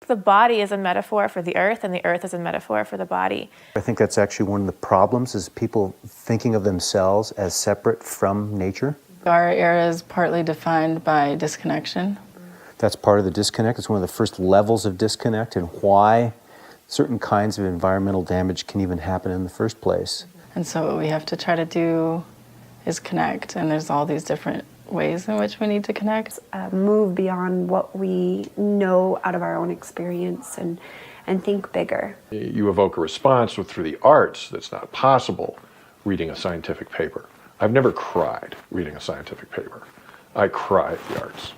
the body is a metaphor for the earth, and the earth is a metaphor for the body. I think that's actually one of the problems, is people thinking of themselves as separate from nature. Our era is partly defined by disconnection. That's part of the disconnect. It's one of the first levels of disconnect, and why certain kinds of environmental damage can even happen in the first place. And so what we have to try to do is connect, and there's all these different ways in which we need to connect. Move beyond what we know out of our own experience and think bigger. You evoke a response through the arts that's not possible reading a scientific paper. I've never cried reading a scientific paper. I cry at the arts.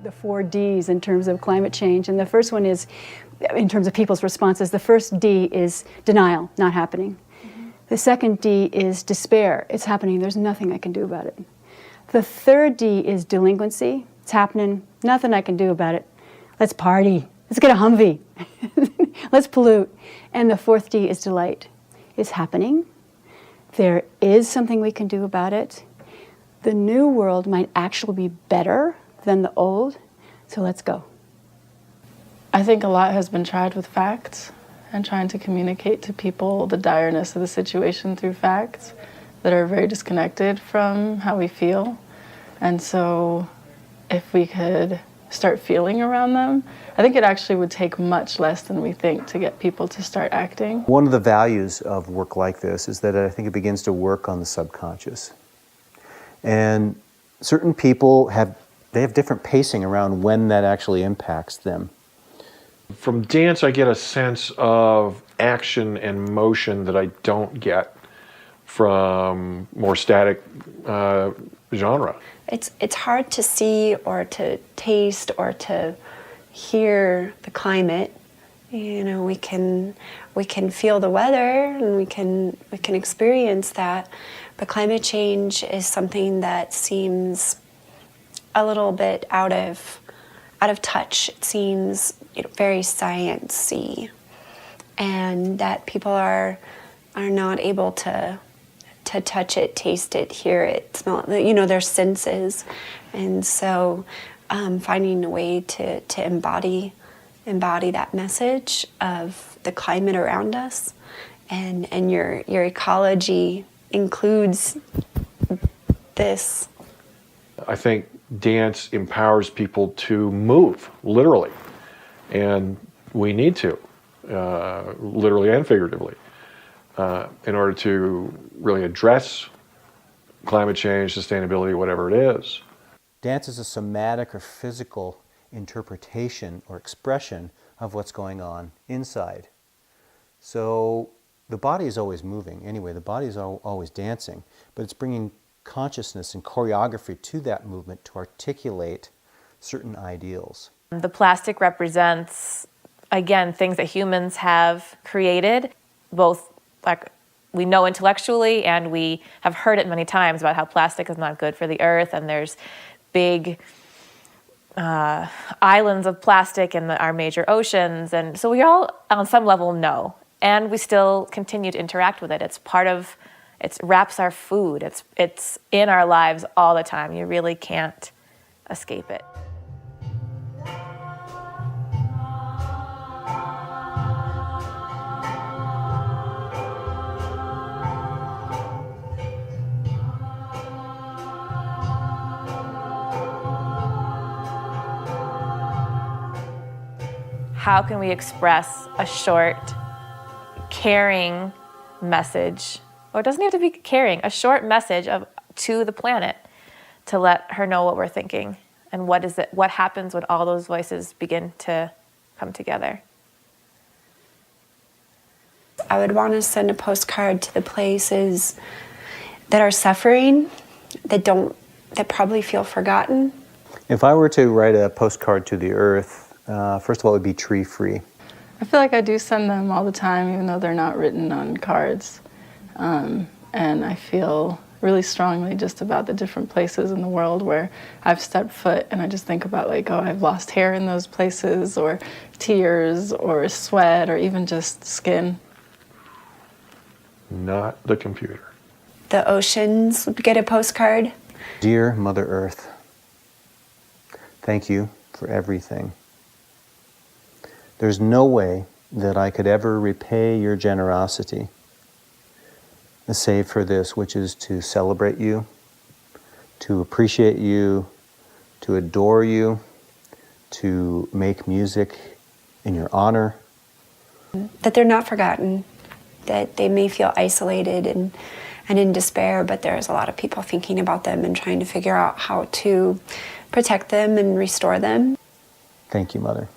The 4 Ds in terms of climate change. And the first one is, in terms of people's responses, the first D is denial, not happening. The second D is despair. It's happening. There's nothing I can do about it. The third D is delinquency. It's happening. Nothing I can do about it. Let's party. Let's get a Humvee. Let's pollute. And the fourth D is delight. It's happening. There is something we can do about it. The new world might actually be better than the old, so let's go. I think a lot has been tried with facts and trying to communicate to people the direness of the situation through facts that are very disconnected from how we feel. And so if we could start feeling around them, I think it actually would take much less than we think to get people to start acting. One of the values of work like this is that I think it begins to work on the subconscious. And certain people have different pacing around when that actually impacts them. From dance, I get a sense of action and motion that I don't get from more static genre. It's hard to see or to taste or to hear the climate. You know, we can feel the weather and we can experience that, but climate change is something that seems a little bit out of touch. It seems very science-y, and that people are not able to touch it, taste it, hear it, smell it, their senses. And so finding a way to embody that message of the climate around us, and your ecology includes this. I think dance empowers people to move, literally. And we need to, literally and figuratively, in order to really address climate change, sustainability, whatever it is. Dance is a somatic or physical interpretation or expression of what's going on inside. So the body is always moving anyway, the body is always dancing, but it's bringing consciousness and choreography to that movement to articulate certain ideals. The plastic represents, again, things that humans have created, both like we know intellectually, and we have heard it many times about how plastic is not good for the earth, and there's big islands of plastic in our major oceans. And so we all, on some level, know, and we still continue to interact with it. It's part of, it wraps our food. It's in our lives all the time. You really can't escape it. How can we express a short, caring message, or it doesn't have to be caring, a short message to the planet to let her know what we're thinking and what happens when all those voices begin to come together. I would want to send a postcard to the places that are suffering, that probably feel forgotten, If I were to write a postcard to the earth, first of all, it would be tree-free. I feel like I do send them all the time, even though they're not written on cards. And I feel really strongly just about the different places in the world where I've stepped foot, and I just think about like, oh, I've lost hair in those places, or tears, or sweat, or even just skin. Not the computer. The oceans would get a postcard. Dear Mother Earth, thank you for everything. There's no way that I could ever repay your generosity, save for this, which is to celebrate you, to appreciate you, to adore you, to make music in your honor. That they're not forgotten, that they may feel isolated and in despair, but there's a lot of people thinking about them and trying to figure out how to protect them and restore them. Thank you, Mother.